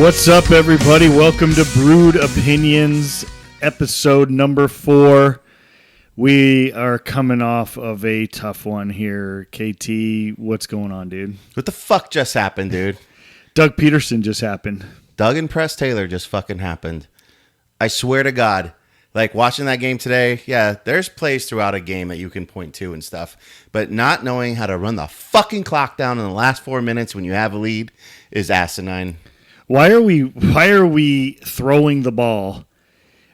What's up, everybody? Welcome to Brewed Opinions, episode number 4. We are coming off of a tough one here. KT, what's going on, dude? What the fuck just happened, dude? Doug Peterson just happened. Doug and Press Taylor just fucking happened. I swear to God. Like, watching that game today, yeah, there's plays throughout a game that you can point to and stuff. But not knowing how to run the fucking clock down in the last 4 minutes when you have a lead is asinine. Why are we throwing the ball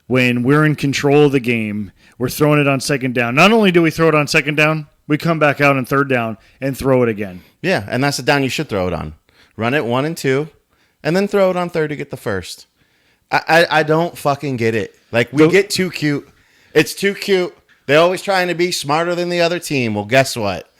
when we're in control of the game? We're throwing it on second down. Not only do we throw it on second down, we come back out on third down and throw it again. Yeah, and that's the down you should throw it on. Run it 1 and 2, and then throw it on third to get the first. I don't fucking get it. Like, we get too cute. It's too cute. They're always trying to be smarter than the other team. Well, guess what?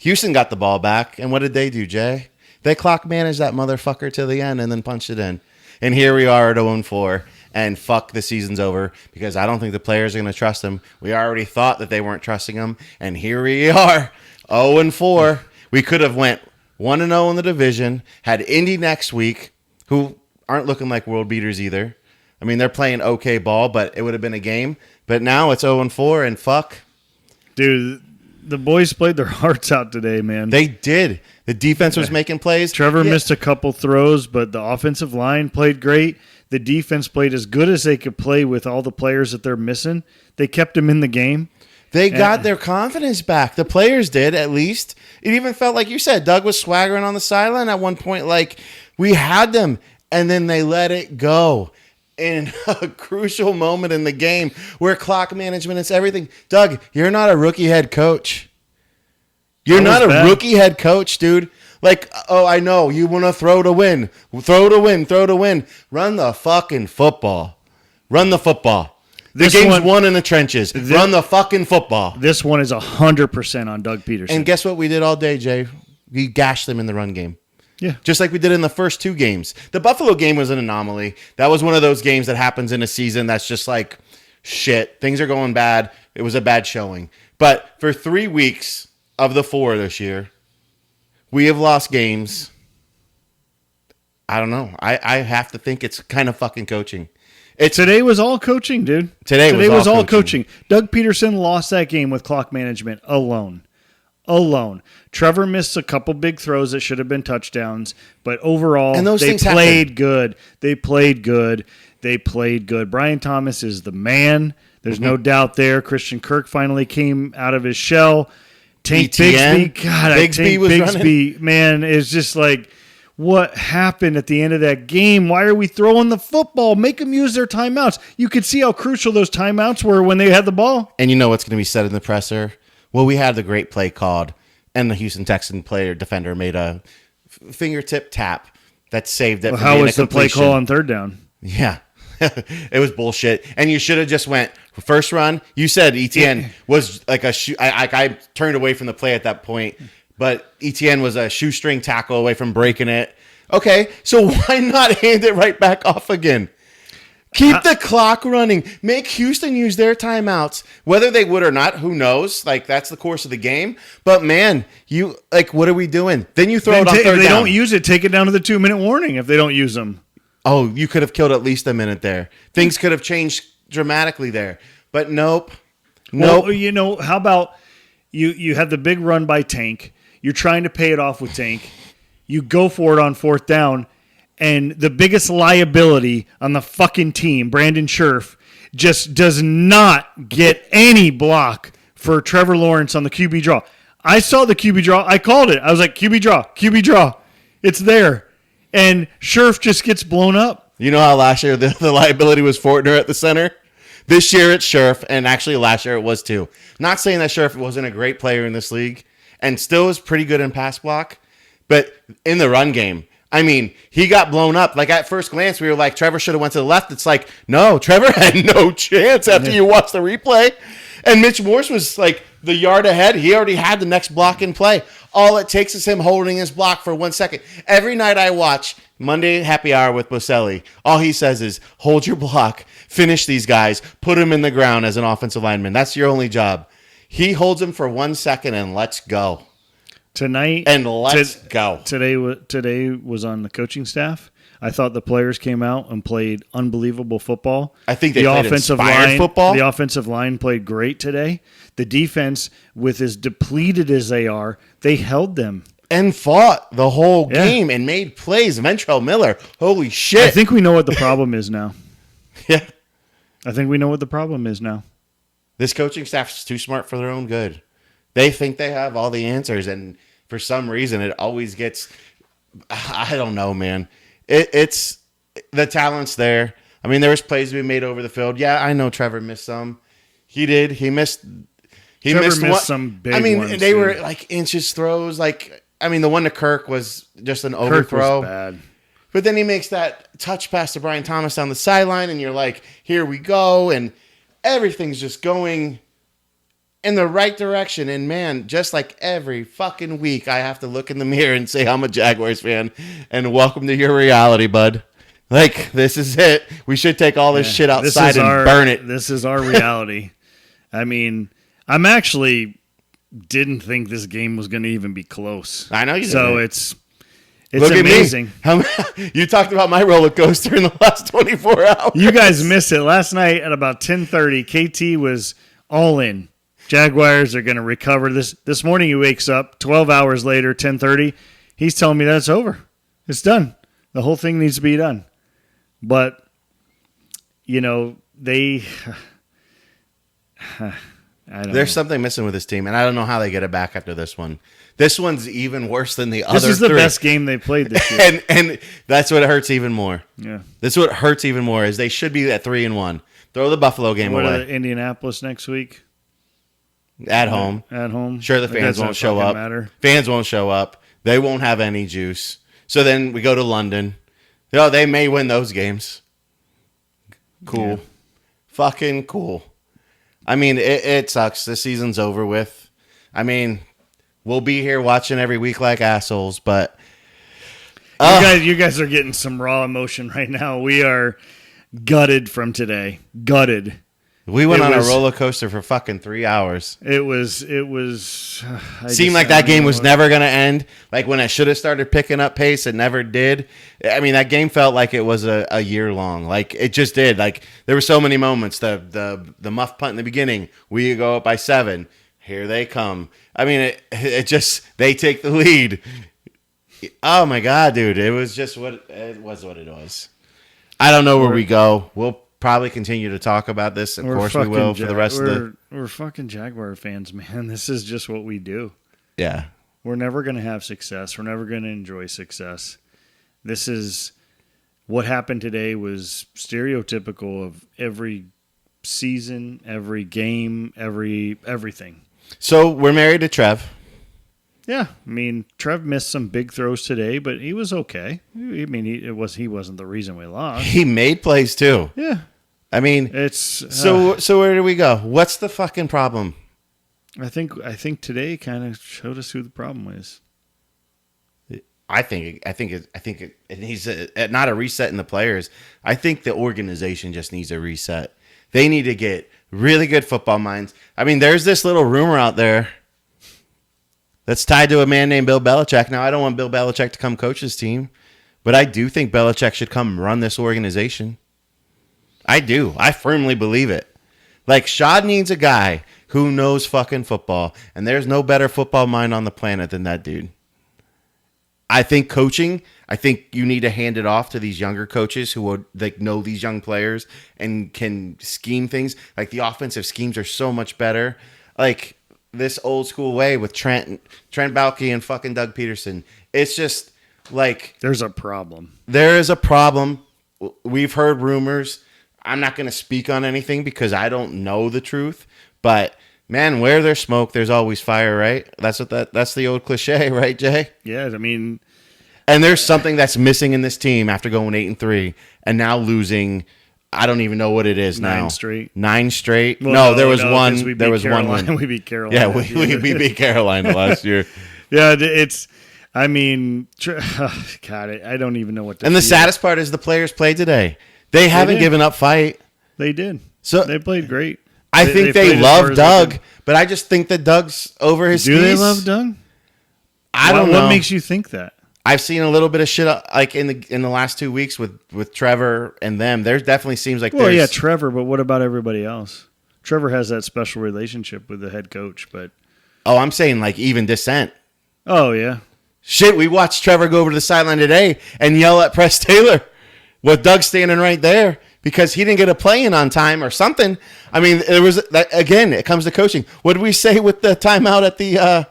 Houston got the ball back, and what did they do, Jay? They clock managed that motherfucker to the end and then punched it in. And here we are at 0-4, and fuck, the season's over because I don't think the players are going to trust him. We already thought that they weren't trusting him, and here we are, 0-4. We could have went 1-0 in the division, had Indy next week, who aren't looking like world beaters either. I mean, they're playing okay ball, but it would have been a game. But now it's 0-4, and fuck. Dude, the boys played their hearts out today, man. They did. The defense was making plays. Trevor missed a couple throws, but the offensive line played great. The defense played as good as they could play with all the players that they're missing. They kept them in the game. They got their confidence back. The players did, at least. It even felt like you said, Doug was swaggering on the sideline at one point, like, we had them, and then they let it go in a crucial moment in the game where clock management is everything. Doug, you're not a rookie head coach. You're not a rookie head coach, dude. Like, oh, I know. You want to throw to win. Throw to win. Throw to win. Run the fucking football. Run the football. The game's won in the trenches. Run the fucking football. This one is 100% on Doug Peterson. And guess what we did all day, Jay? We gashed them in the run game. Yeah. Just like we did in the first 2 games. The Buffalo game was an anomaly. That was one of those games that happens in a season that's just like, shit, things are going bad. It was a bad showing. But for 3 weeks of the 4 this year, we have lost games. I don't know. I have to think it's kind of fucking coaching. Today was all coaching, dude. Today was all coaching. Doug Peterson lost that game with clock management alone. Trevor missed a couple big throws that should have been touchdowns, but overall, they played good. They played good. Brian Thomas is the man. There's no doubt there. Christian Kirk finally came out of his shell. Tank Bigsby, God, Bigsby, man, is just like, what happened at the end of that game? Why are we throwing the football? Make them use their timeouts. You could see how crucial those timeouts were when they had the ball. And you know what's going to be said in the presser? Well, we had the great play called, and the Houston Texan defender made a fingertip tap that saved it. Well, how was the play call on third down? Yeah. It was bullshit. And you should have just went first run. You said Etienne was like a shoe. I turned away from the play at that point, but Etienne was a shoestring tackle away from breaking it. Okay, so why not hand it right back off again? Keep the clock running. Make Houston use their timeouts. Whether they would or not, who knows? Like, that's the course of the game. But, man, what are we doing? Then you throw it on third down. If they don't use it, take it down to the 2-minute warning if they don't use them. Oh, you could have killed at least a minute there. Things could have changed dramatically there. But nope. Well, you know, how about you have the big run by Tank. You're trying to pay it off with Tank. You go for it on fourth down. And the biggest liability on the fucking team, Brandon Scherf, just does not get any block for Trevor Lawrence on the QB draw. I saw the QB draw. I called it. I was like, QB draw. It's there. And Scherf just gets blown up. You know how last year the liability was Fortner at the center? This year it's Scherf, and actually last year it was too. Not saying that Scherf wasn't a great player in this league, and still is pretty good in pass block, but in the run game, I mean, he got blown up. Like, at first glance, we were like, Trevor should have went to the left. It's like, no, Trevor had no chance after you watch the replay. And Mitch Morse was like the yard ahead. He already had the next block in play. All it takes is him holding his block for 1 second. Every night I watch Monday Happy Hour with Boselli, all he says is, hold your block, finish these guys, put them in the ground as an offensive lineman. That's your only job. He holds him for 1 second and let's go. Tonight and let's go. Today was on the coaching staff. I thought the players came out and played unbelievable football. I think they played inspired football. The offensive line played great today. The defense, with as depleted as they are, they held them. And fought the whole game and made plays. Ventrell Miller, holy shit. I think we know what the problem is now. Yeah. I think we know what the problem is now. This coaching staff is too smart for their own good. They think they have all the answers, and for some reason it always gets, I don't know, man. It's the talent's there. I mean, there was plays we made over the field. Yeah, I know Trevor missed some. He did. He missed some big ones. I mean, they were like inches throws. Like, I mean, the one to Kirk was just an overthrow. Was bad. But then he makes that touch pass to Brian Thomas down the sideline, and you're like, here we go. And everything's just going in the right direction. And, man, just like every fucking week, I have to look in the mirror and say I'm a Jaguars fan. And welcome to your reality, bud. Like, this is it. We should take all this shit outside and burn it. This is our reality. I mean, I'm actually didn't think this game was going to even be close. I know you didn't. So it's amazing. You talked about my roller coaster in the last 24 hours. You guys missed it. Last night at about 10:30, KT was all in. Jaguars are going to recover. This morning he wakes up 12 hours later, 10:30. He's telling me that it's over. It's done. The whole thing needs to be done. But, you know, There's something missing with this team, and I don't know how they get it back after this one. This one's even worse than the other three. This is the best game they played this year. and that's what hurts even more. Yeah. This is what hurts even more is they should be at 3-1. Throw the Buffalo game away. Indianapolis next week? At home. At home. Sure, the fans won't show up. Fans won't show up. They won't have any juice. So then we go to London. Oh, they may win those games. Cool. Yeah. Fucking cool. I mean, it sucks. The season's over with. I mean, we'll be here watching every week like assholes, but you guys are getting some raw emotion right now. We are gutted from today. Gutted. We went on a roller coaster for fucking 3 hours. It was. Seemed like that game was never going to end. Like when it should have started picking up pace, it never did. I mean, that game felt like it was a year long. Like it just did. Like there were so many moments. The muff punt in the beginning. We go up by 7. Here they come. I mean, it just they take the lead. Oh my god, dude! It was just what it was. I don't know where we go. We'll probably continue to talk about this. Of course we will for the rest of the... We're fucking Jaguar fans, man. This is just what we do. Yeah. We're never going to have success. We're never going to enjoy success. This is... What happened today was stereotypical of every season, every game, everything. So we're married to Trev. Yeah, I mean, Trev missed some big throws today, but he was okay. I mean, he wasn't the reason we lost. He made plays too. Yeah, I mean, it's so where do we go? What's the fucking problem? I think today kind of showed us who the problem is. I think it needs not a reset in the players. I think the organization just needs a reset. They need to get really good football minds. I mean, there's this little rumor out there that's tied to a man named Bill Belichick. Now, I don't want Bill Belichick to come coach his team, but I do think Belichick should come run this organization. I do. I firmly believe it. Like, Shad needs a guy who knows fucking football, and there's no better football mind on the planet than that dude. I think coaching, I think you need to hand it off to these younger coaches who would like know these young players and can scheme things. Like, the offensive schemes are so much better. Like, this old school way with Trent Baalke and fucking Doug Peterson. It's just like there's a problem. There is a problem. We've heard rumors. I'm not going to speak on anything because I don't know the truth. But man, where there's smoke, there's always fire, right? That's the old cliche, right, Jay? Yeah, I mean, and there's something that's missing in this team after going 8-3 and now losing. I don't even know what it is now. 9 straight. Well, no, there was one. There was one win. We beat Carolina. Yeah, we beat Carolina last year. Yeah, it's. I mean, God, I don't even know what to. And the saddest part is the players played today. They haven't given up fight. They did. So they played great. I think they love Doug, but I just think that Doug's over his skis. Do they love Doug? I don't know. What makes you think that? I've seen a little bit of shit like in the last 2 weeks with Trevor and them. There definitely seems like Trevor, but what about everybody else? Trevor has that special relationship with the head coach, but I'm saying like even dissent. Oh yeah. Shit, we watched Trevor go over to the sideline today and yell at Press Taylor with Doug standing right there because he didn't get a play in on time or something. I mean, again, it comes to coaching. What did we say with the timeout at the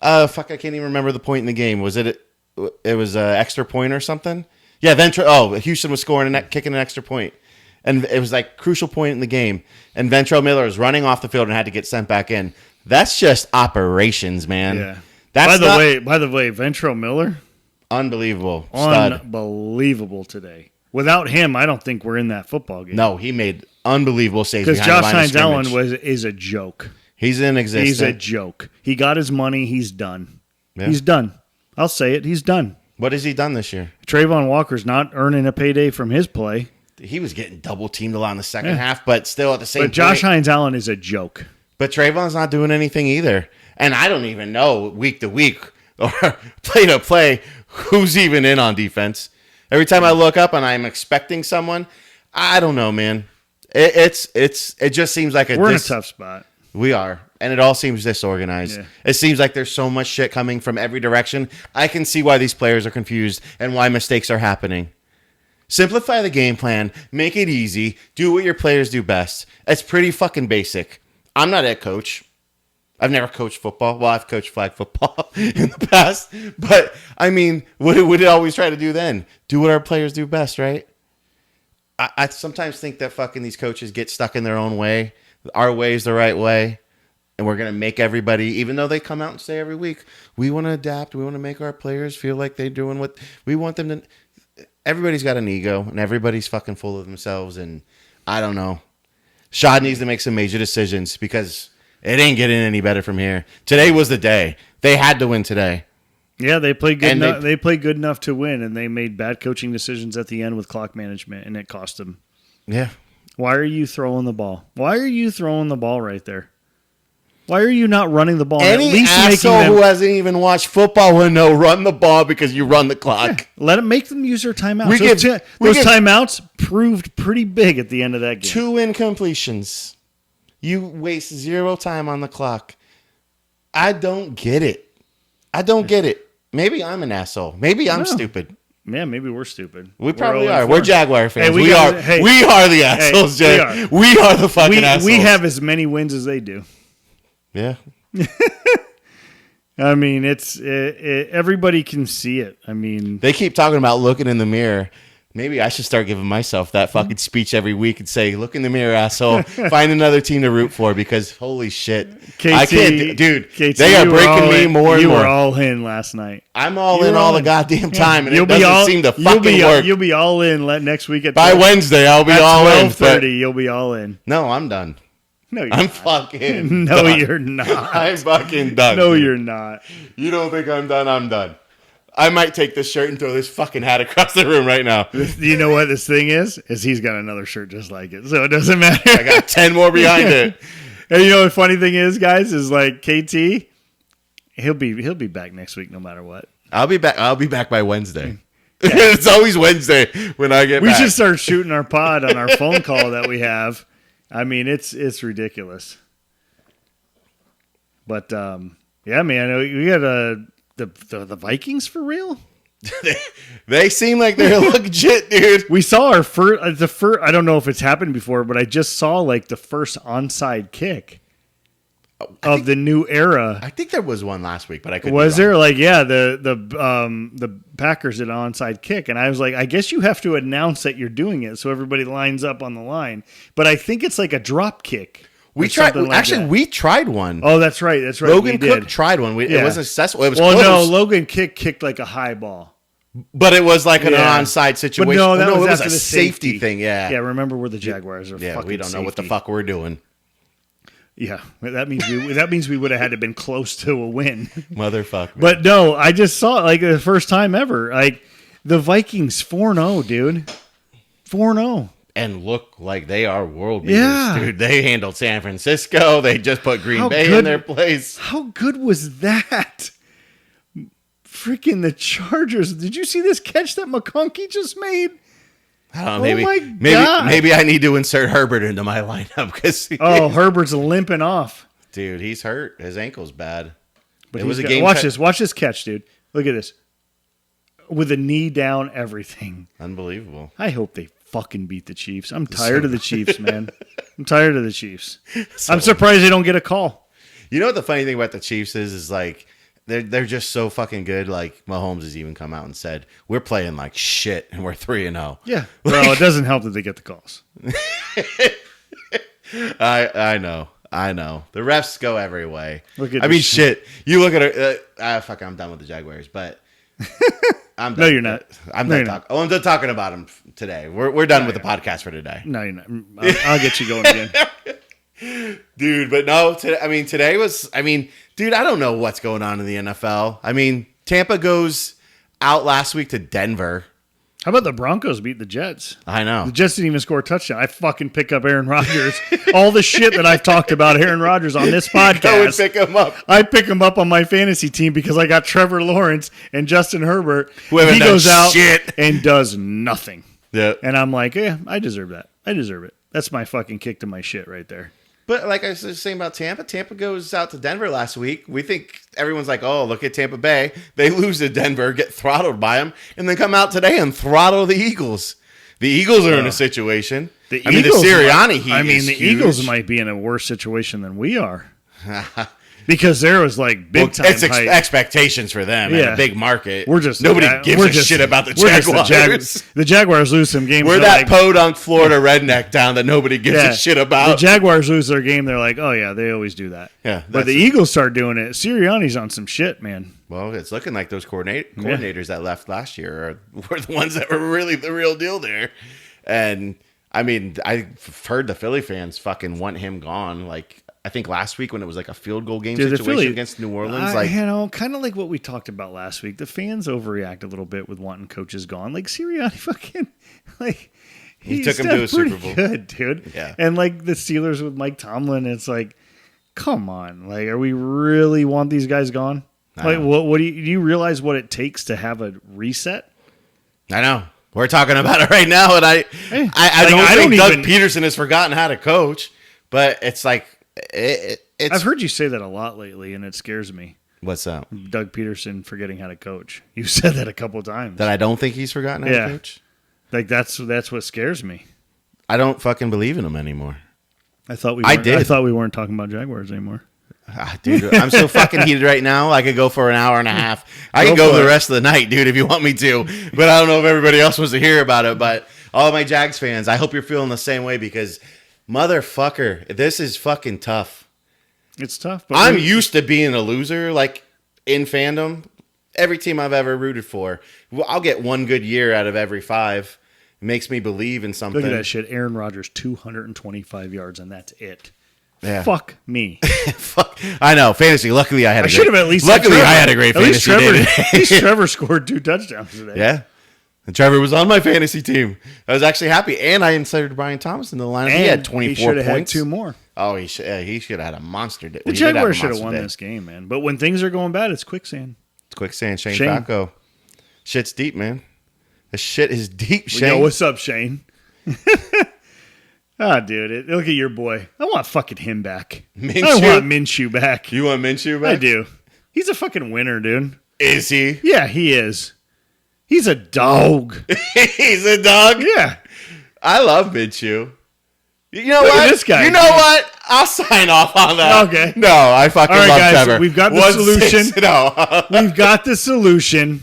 I can't even remember the point in the game. Was it was an extra point or something? Yeah, Houston was scoring and kicking an extra point. And it was like crucial point in the game. And Ventrell Miller was running off the field and had to get sent back in. That's just operations, man. Yeah. By the way, Ventrell Miller, unbelievable. Stud. Unbelievable today. Without him, I don't think we're in that football game. No, he made unbelievable saves because Josh Hines-Allen is a joke. He's inexistent. He's a joke. He got his money. He's done. Yeah. He's done. I'll say it. He's done. What has he done this year? Trayvon Walker's not earning a payday from his play. He was getting double teamed a lot in the second half, but still at the same. But Josh Hines-Allen is a joke. But Trayvon's not doing anything either, and I don't even know week to week or play to play who's even in on defense. Every time I look up and I'm expecting someone, I don't know, man. It just seems like we're in a tough spot. We are, and it all seems disorganized. Yeah. It seems like there's so much shit coming from every direction. I can see why these players are confused and why mistakes are happening. Simplify the game plan, make it easy, do what your players do best. It's pretty fucking basic. I'm not a coach. I've never coached football. Well, I've coached flag football in the past. But, I mean, what did I always try to do then? Do what our players do best, right? I sometimes think that fucking these coaches get stuck in their own way. Our way is the right way. And we're going to make everybody, even though they come out and say every week, we want to adapt. We want to make our players feel like they're doing what we want them to. Everybody's got an ego, and everybody's fucking full of themselves. And I don't know. Shad needs to make some major decisions because it ain't getting any better from here. Today was the day. They had to win today. Yeah, they played good. They played good enough to win, and they made bad coaching decisions at the end with clock management, and it cost them. Yeah. Why are you throwing the ball? Why are you throwing the ball right there? Why are you not running the ball? Any at least asshole who hasn't even watched football will know run the ball because you run the clock. Yeah, let them make them use their timeouts. Those timeouts proved pretty big at the end of that game. 2 incompletions. You waste 0 time on the clock. I don't get it. Maybe I'm an asshole. Maybe I'm stupid. Yeah, maybe we're stupid. We probably are. We're Jaguar fans. We are the assholes, Jay. We are the fucking assholes. We have as many wins as they do. Yeah. I mean, everybody can see it. I mean, they keep talking about looking in the mirror. Maybe I should start giving myself that fucking speech every week and say, look in the mirror, asshole. Find another team to root for because holy shit. I can't, dude. KT, they are breaking me more and more. You were all in last night. I'm all in all the goddamn time, and it doesn't seem to fucking work. You'll be all in next week. By Wednesday, I'll be all in. 12:30, you'll be all in. No, I'm done. No, you're I'm not. fucking No, done. you're not. I'm fucking done. No, you're not. You don't think I'm done? I'm done. I might take this shirt and throw this fucking hat across the room right now. You know what this thing is? He's got another shirt just like it, so it doesn't matter. I got 10 more behind it. And you know what the funny thing is, guys, is like KT, he'll be back next week no matter what. I'll be back by Wednesday. Yeah. It's always Wednesday when I get back. We should start shooting our pod on our phone call that we have. I mean, it's ridiculous. But yeah, man, we got the Vikings for real. They seem like they're legit, dude. We saw our first. I don't know if it's happened before, but I just saw like the first onside kick of the new era. I think there was one last week, but I couldn't. Was there the Packers did an onside kick, and I was like, I guess you have to announce that you're doing it so everybody lines up on the line. But I think it's like a drop kick. We tried. We tried one. Oh, that's right. That's right. Logan Cook tried one. It wasn't successful. It was close. No, Logan kicked like a high ball. But it was like an onside situation. But no, it was after a safety thing. Yeah. Yeah. Remember, we're the Jaguars. We don't know what the fuck we're doing. Yeah, that means we would have had to been close to a win. Motherfucker. But no, I just saw it like the first time ever. Like the Vikings 4-0, dude. 4-0. And look like they are world beaters, dude. They handled San Francisco. They just put Green Bay in their place. How good was that? Freaking the Chargers. Did you see this catch that McConkey just made? I don't know. Maybe I need to insert Herbert into my lineup because Herbert's limping off. Dude, he's hurt. His ankle's bad. But it was a game. Watch this catch, dude. Look at this. With a knee down, everything. Unbelievable. I hope they fucking beat the Chiefs. I'm tired of the Chiefs, man. I'm tired of the Chiefs. I'm surprised they don't get a call. You know what the funny thing about the Chiefs is like they're just so fucking good. Like Mahomes has even come out and said we're playing like shit and we're 3-0. Yeah. Well, it doesn't help that they get the calls. I know. The refs go every way. Shit. You look at it. Fuck. I'm done with the Jaguars, but I'm done. No, you're not. I'm done talking about them today. We're done with the podcast for today. No, you're not. I'll get you going again. Dude, but no, today was, dude, I don't know what's going on in the NFL. Tampa goes out last week to Denver. How about the Broncos beat the Jets? I know. The Jets didn't even score a touchdown. I fucking pick up Aaron Rodgers. All the shit that I've talked about Aaron Rodgers on this podcast. I would pick him up. I pick him up on my fantasy team because I got Trevor Lawrence and Justin Herbert. He goes out and does nothing. Yeah. And I'm like, I deserve that. I deserve it. That's my fucking kick to my shit right there. But like I was saying about Tampa, Tampa goes out to Denver last week. We think everyone's like, oh, look at Tampa Bay. They lose to Denver, get throttled by them, and then come out today and throttle the Eagles. The Eagles are in a situation. The Sirianni Eagles might be in a worse situation than we are. Because there was like big time expectations for them and a big market. Nobody gives a shit about the Jaguars. The Jaguars lose some games. We're that podunk Florida redneck town that nobody gives a shit about. The Jaguars lose their game. They're like, oh yeah, they always do that. Yeah, but the Eagles start doing it. Sirianni's on some shit, man. Well, it's looking like those coordinators that left last year were the ones that were really the real deal there. And I've heard the Philly fans fucking want him gone. Like, I think last week when it was like a field goal game situation against New Orleans, kind of like what we talked about last week. The fans overreact a little bit with wanting coaches gone. Like Sirianni, fucking he took him to a Super Bowl, good dude. Yeah, and like the Steelers with Mike Tomlin, it's like, come on, like, are we really want these guys gone? Like, what do you realize what it takes to have a reset? I know. We're talking about it right now, and I don't think Doug Peterson has forgotten how to coach, but it's like. I've heard you say that a lot lately, and it scares me. What's that? Doug Peterson forgetting how to coach. You said that a couple times. That I don't think he's forgotten how to coach? Like, that's what scares me. I don't fucking believe in him anymore. I thought we weren't talking about Jaguars anymore. Dude, I'm so fucking heated right now. I could go for an hour and a half. I can go the rest of the night, dude, if you want me to. But I don't know if everybody else wants to hear about it. But all of my Jags fans, I hope you're feeling the same way because... motherfucker, this is fucking tough. It's tough. But I'm used to being a loser, like, in fandom. Every team I've ever rooted for, I'll get one good year out of every 5. It makes me believe in something. Look at that shit. Aaron Rodgers, 225 yards, and that's it. Yeah. Fuck me. Fuck. I know. Fantasy. Luckily, I had a great fantasy day. At least Trevor scored 2 touchdowns today. Yeah. And Trevor was on my fantasy team. I was actually happy. And I inserted Brian Thomas in the lineup. He had 24 points. He should have had 2 more. Oh, he should have had a monster day. The Jaguars should have won this game, man. But when things are going bad, it's quicksand. It's quicksand. Shane Falco. Shit's deep, man. The shit is deep, Shane. Yo, what's up, Shane? Dude. Look at your boy. I want fucking him back. Minshew? I want Minshew back. You want Minshew back? I do. He's a fucking winner, dude. Is he? Yeah, he is. He's a dog. He's a dog? Yeah. I love Minshew. You know what? This guy. You know what? I'll sign off on that. Okay. No, I fucking love guys, Trevor. We've got the solution. No. We've got the solution.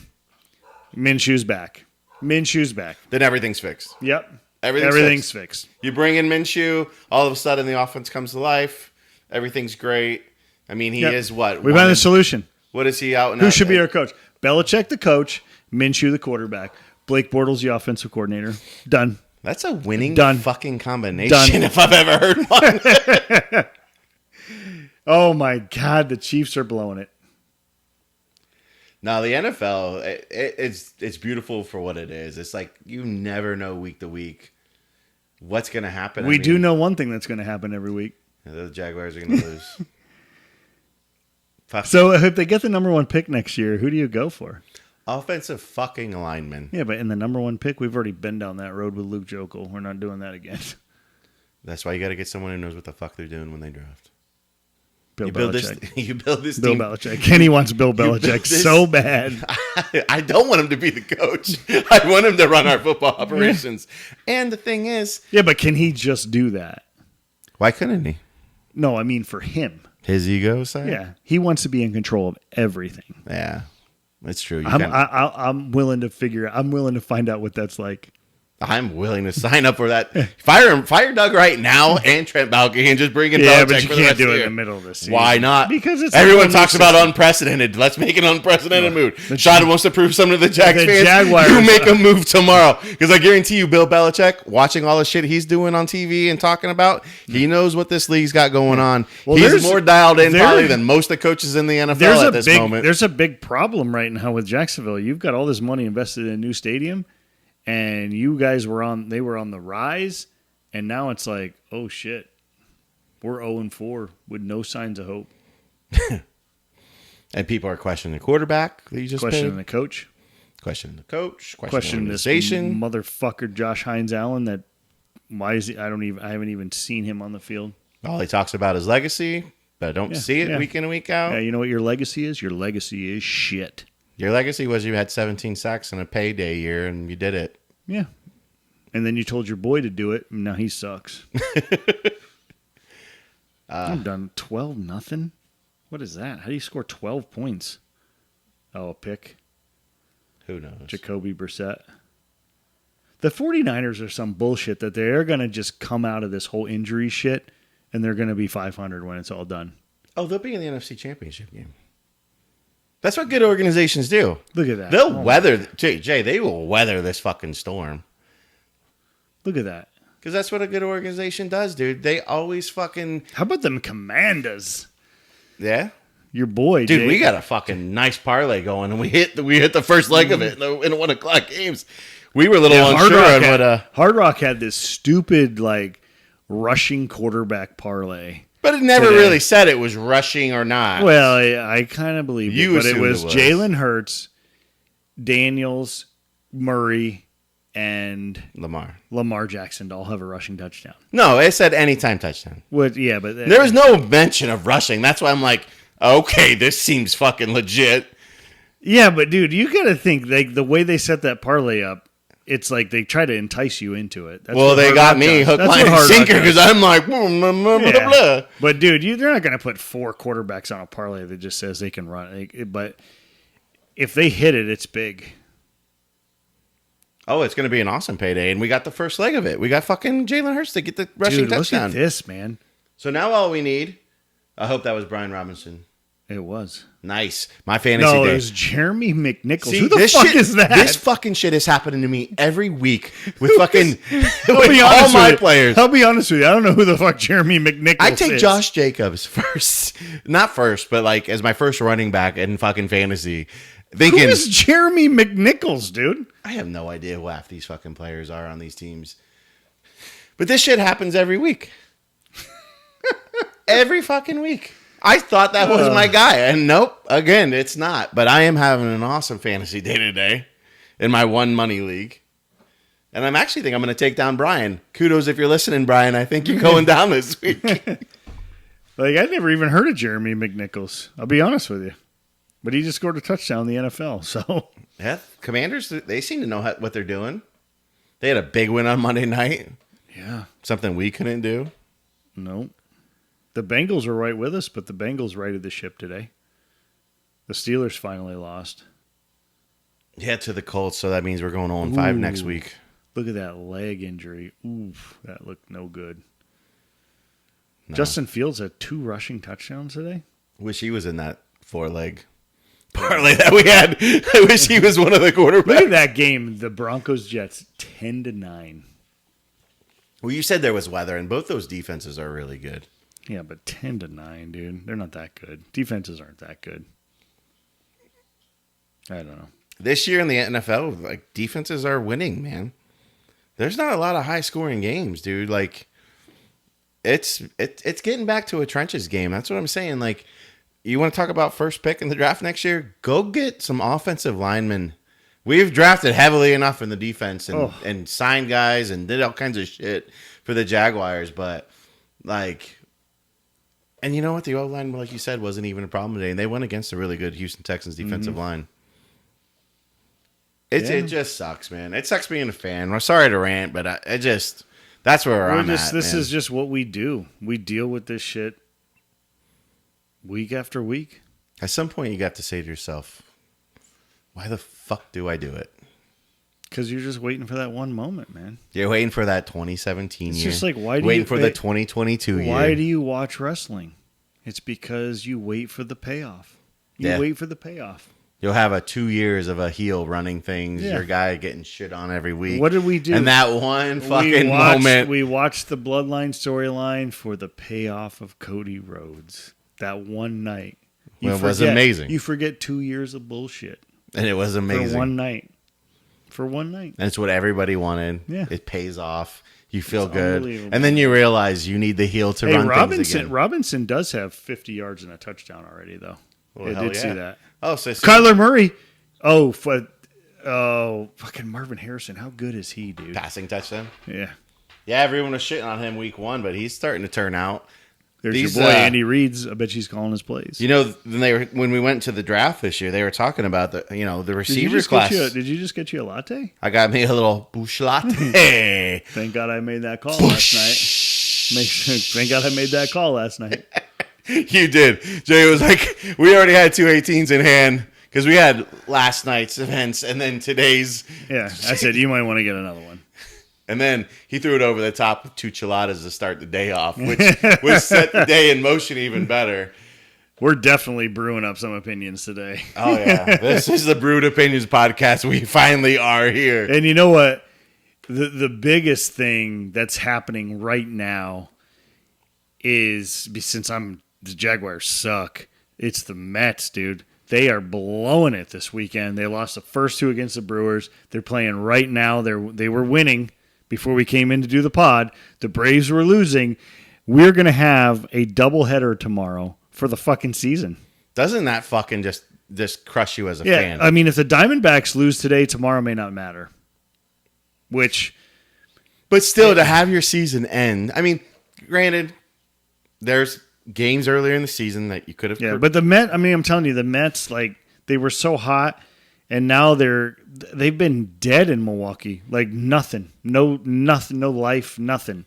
Minshew's back. Then everything's fixed. Yep. Everything's fixed. You bring in Minshew, all of a sudden the offense comes to life. Everything's great. He is what? We've got the solution. What is he out and Who should be our coach? Belichick, the coach. Minshew, the quarterback. Blake Bortles, the offensive coordinator. Done. That's a winning fucking combination if I've ever heard one. Oh, my God. The Chiefs are blowing it. No, the NFL, it's beautiful for what it is. It's like you never know week to week what's going to happen. We do know one thing that's going to happen every week. The Jaguars are going to lose. So if they get the number 1 pick next year, who do you go for? Offensive fucking lineman. Yeah, but in the number 1 pick, we've already been down that road with Luke Jokel. We're not doing that again. That's why you got to get someone who knows what the fuck they're doing when they draft. Bill You Belichick. build this Bill team. Belichick. Kenny wants Bill Belichick so bad. I don't want him to be the coach. I want him to run our football operations. And the thing is... Yeah, but can he just do that? Why couldn't he? No, I mean for him. His ego side? Yeah. He wants to be in control of everything. Yeah. That's true. I'm willing to I'm willing to find out what that's like. I'm willing to sign up for that. Fire Doug right now and Trent Baalke and just bring in Belichick but you for the can't rest do of it the in year. the middle of the season. Why not? Because it's everyone talks about unprecedented. Let's make an unprecedented move. Sean wants to prove something to the Jags fans. Jaguars, you make a move tomorrow, because I guarantee you, Bill Belichick, watching all the shit he's doing on TV and talking about, he knows what this league's got going on. Well, he's more dialed in probably than most of the coaches in the NFL at this moment. There's a big problem right now with Jacksonville. You've got all this money invested in a new stadium. And you guys they were on the rise, and now it's like, oh shit, we're 0-4 with no signs of hope. And people are questioning the quarterback that you just questioning the coach, questioning the coach, questioning the this organization. Motherfucker Josh Hines Allen. That why is he? I haven't even seen him on the field. All he talks about is legacy, but I don't see it week in and week out. Yeah, you know what your legacy is? Your legacy is shit. Your legacy was you had 17 sacks in a payday year, and you did it. Yeah. And then you told your boy to do it, and now he sucks. I'm done. 12-0? What is that? How do you score 12 points? Oh, a pick. Who knows? Jacoby Brissett. The 49ers are some bullshit that they're going to just come out of this whole injury shit, and they're going to be 500 when it's all done. Oh, they'll be in the NFC Championship game. That's what good organizations do. Look at that. They'll weather... Jay, they will weather this fucking storm. Look at that. Because that's what a good organization does, dude. They always fucking... How about them Commanders? Yeah? Your boy, dude. Jake. We got a fucking nice parlay going, and we hit the first leg of it in the 1 o'clock games. We were a little unsure on what... Hard Rock had this stupid, rushing quarterback parlay. But it never really said it was rushing or not. Well, I kind of believe it. But it was Jalen Hurts, Daniels, Murray, and Lamar Jackson to all have a rushing touchdown. No, it said anytime touchdown. But there was no mention of rushing. That's why I'm like, okay, this seems fucking legit. Yeah, but dude, you got to think the way they set that parlay up. It's like they try to entice you into it. That's they got me hook, line, and sinker because I'm like, blah, blah, blah, blah. But dude, they're not going to put 4 quarterbacks on a parlay that just says they can run. But if they hit it, it's big. Oh, it's going to be an awesome payday, and we got the first leg of it. We got fucking Jalen Hurts to get the rushing touchdown. Look at this, man. So now all we need. I hope that was Brian Robinson. It was. Nice. My fantasy day. No, it was Jeremy McNichols. Who the fuck is that? This fucking shit is happening to me every week with fucking with all my players. I'll be honest with you. I don't know who the fuck Jeremy McNichols is. I take Josh Jacobs first. Not first, but as my first running back in fucking fantasy. Thinking, who is Jeremy McNichols, dude? I have no idea who half these fucking players are on these teams. But this shit happens every week. Every fucking week. I thought that was my guy, and nope, again, it's not. But I am having an awesome fantasy day today in my one money league. And I'm actually think I'm going to take down Brian. Kudos if you're listening, Brian. I think you're going down this week. I never even heard of Jeremy McNichols. I'll be honest with you. But he just scored a touchdown in the NFL, so... Yeah, Commanders, they seem to know what they're doing. They had a big win on Monday night. Yeah. Something we couldn't do. Nope. The Bengals were right with us, but the Bengals righted the ship today. The Steelers finally lost. Yeah, to the Colts, so that means we're going 0-5 next week. Look at that leg injury. Oof, that looked no good. No. Justin Fields had 2 rushing touchdowns today. Wish he was in that 4-leg parlay that we had. I wish he was one of the quarterbacks. Look at that game, the Broncos-Jets, 10-9. Well, you said there was weather, and both those defenses are really good. Yeah, but 10-9, dude. They're not that good. Defenses aren't that good. I don't know. This year in the NFL, defenses are winning, man. There's not a lot of high-scoring games, dude. It's getting back to a trenches game. That's what I'm saying. you want to talk about first pick in the draft next year? Go get some offensive linemen. We've drafted heavily enough in the defense and signed guys and did all kinds of shit for the Jaguars. But, like, and you know what? The O-line, like you said, wasn't even a problem today. And they went against a really good Houston Texans defensive line. It just sucks, man. It sucks being a fan. I'm sorry to rant, but that's where I'm at. This is just what we do. We deal with this shit week after week. At some point, you got to say to yourself, why the fuck do I do it? Because you're just waiting for that one moment, man. You're waiting for that 2017 it's year. It's just like, why do waiting you... for the 2022 year. Why do you watch wrestling? It's because you wait for the payoff. You wait for the payoff. You'll have 2 years of a heel running things. Yeah. Your guy getting shit on every week. What did we do? And that one fucking moment. We watched the Bloodline storyline for the payoff of Cody Rhodes. That one night. It was amazing. You forget 2 years of bullshit. And it was amazing. For one night. And it's what everybody wanted. Yeah. It pays off. You feel good. And then you realize you need the heel to run things again. Robinson does have 50 yards and a touchdown already, though. Well, I did see that. Oh, so Kyler Murray. Fucking Marvin Harrison. How good is he, dude? Passing touchdown? Yeah. Yeah, everyone was shitting on him week 1, but he's starting to turn out. There's your boy Andy Reid's. I bet she's calling his plays. You know, when we went to the draft this year, they were talking about the receiver class. Did you just get you a latte? I got me a little bush latte. Thank God I made that call last night. Thank God I made that call last night. You did. Jay was like, we already had 2 18s in hand because we had last night's events and then today's. Yeah, I said you might want to get another one. And then he threw it over the top with 2 chiladas to start the day off, which would set the day in motion even better. We're definitely brewing up some opinions today. Oh, yeah. This is the Brewed Opinions podcast. We finally are here. And you know what? The biggest thing that's happening right now is, since the Jaguars suck, it's the Mets, dude. They are blowing it this weekend. They lost the first 2 against the Brewers. They're playing right now. They were winning before we came in to do the pod. The Braves were losing. We're going to have a doubleheader tomorrow for the fucking season. Doesn't that fucking just crush you as a fan? I mean, if the Diamondbacks lose today, tomorrow may not matter. But still, to have your season end. I mean, granted, there's games earlier in the season that you could have. Yeah, but the Mets. I mean, I'm telling you, the Mets, like, they were so hot, and now they've been dead in Milwaukee. Like nothing, no life, nothing.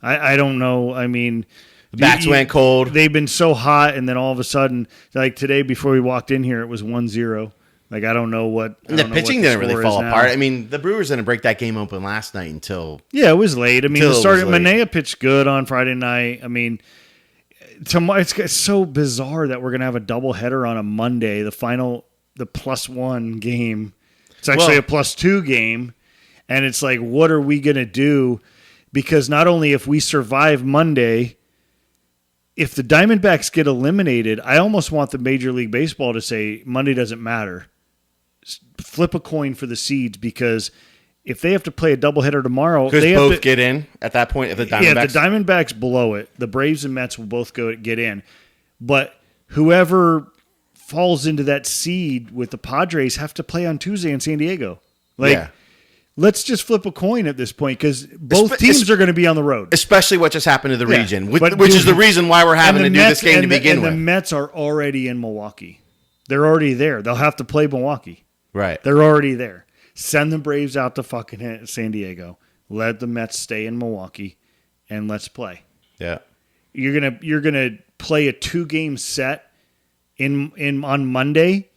I don't know. I mean, the bats went cold. They've been so hot, and then all of a sudden, like today, before we walked in here, it was 1-0. Like, I don't know what. And the pitching didn't really fall apart. I mean, the Brewers didn't break that game open last night until. Yeah, it was late. I mean, Manea pitched good on Friday night. I mean. It's so bizarre that we're going to have a doubleheader on a Monday, the +1 game. It's actually a +2 game. And it's like, what are we going to do? Because not only if we survive Monday, if the Diamondbacks get eliminated, I almost want the Major League Baseball to say Monday doesn't matter. Flip a coin for the seeds, because if they have to play a doubleheader tomorrow, because both get in at that point. If the Diamondbacks blow it, the Braves and Mets will both get in. But whoever falls into that seed with the Padres have to play on Tuesday in San Diego. Let's just flip a coin at this point, because both teams are going to be on the road. Especially what just happened to the region, which is the reason why we're having to do this game to begin with. And the Mets are already in Milwaukee. They're already there. They'll have to play Milwaukee. Right. They're already there. Send the Braves out to fucking San Diego. Let the Mets stay in Milwaukee, and let's play. Yeah. You're gonna play a 2-game set on Monday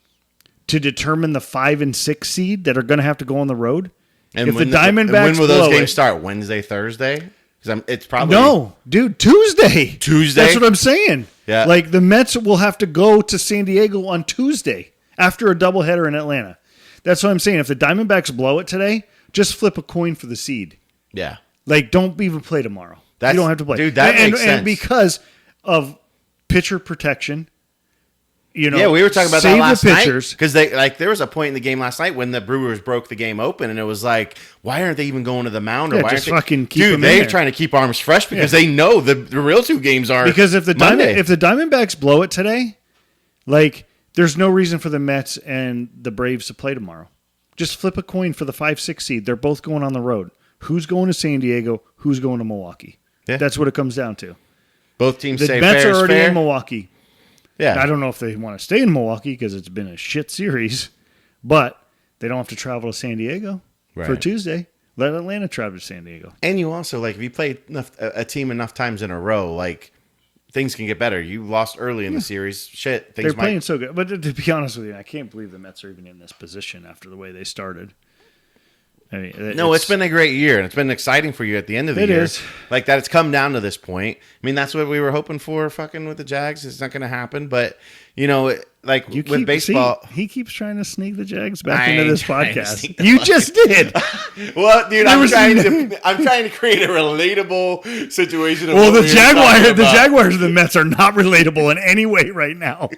to determine the 5 and 6 seed that are gonna have to go on the road. And if the Diamondbacks, when will those games start? Wednesday, Thursday? Because it's probably no, dude. Tuesday. That's what I'm saying. Yeah. Like, the Mets will have to go to San Diego on Tuesday after a doubleheader in Atlanta. That's what I'm saying. If the Diamondbacks blow it today, just flip a coin for the seed. Yeah. Like, don't even play tomorrow. You don't have to play. Dude, that makes sense. And because of pitcher protection, we were talking about that last night. Pitchers. Because there was a point in the game last night when the Brewers broke the game open, and it was like, why aren't they even going to the mound? Or why just aren't fucking keep them in they're there. trying to keep arms fresh because they know the real 2 games are because if the Monday. Diamondbacks blow it today, Like, there's no reason for the Mets and the Braves to play tomorrow. Just flip a coin for the 5-6 seed. They're both going on the road. Who's going to San Diego? Who's going to Milwaukee? Yeah. That's what it comes down to. Both teams the say Mets fair are already fair. in Milwaukee. Yeah. I don't know if they want to stay in Milwaukee because it's been a shit series, but they don't have to travel to San Diego for Tuesday. Let Atlanta travel to San Diego. And you also, like, if you play a team enough times in a row, like, things can get better. You lost early in the series. Shit. They're playing so good. But to be honest with you, I can't believe the Mets are even in this position after the way they started. I mean, it's been a great year, and it's been exciting for you at the end of the year. It is. Like, that it's come down to this point. I mean, that's what we were hoping for fucking with the Jags. It's not going to happen, but, like, with baseball... he keeps trying to sneak the Jags back into this podcast. You just did. Well, dude, I'm trying to create a relatable situation. Well, the Jaguars and the Mets are not relatable in any way right now.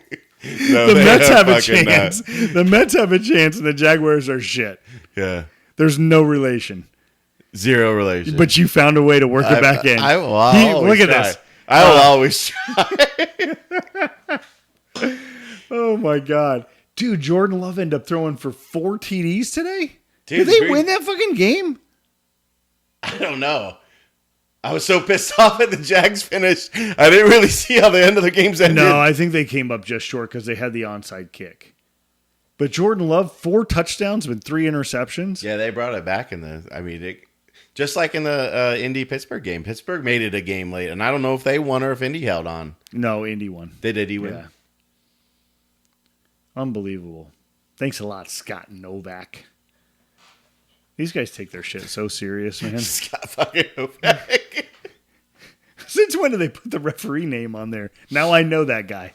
No, the Mets have a chance. The Mets have a chance, and the Jaguars are shit. Yeah. There's no relation. Zero relation. But you found a way to work it back in. I will always look at try. this. I will always try. Oh, my God. Dude, Jordan Love ended up throwing for 4 TDs today? Did they win that fucking game? I don't know. I was so pissed off at the Jags finish. I didn't really see how the end of the games ended. No, I think they came up just short because they had the onside kick. But Jordan Love, 4 touchdowns with 3 interceptions. Yeah, they brought it back just like in the Indy-Pittsburgh game. Pittsburgh made it a game late, and I don't know if they won or if Indy held on. No, Indy won. Did Indy win? Yeah. Unbelievable. Thanks a lot, Scott Novak. These guys take their shit so serious, man. Scott fucking Novak. Since when did they put the referee name on there? Now I know that guy.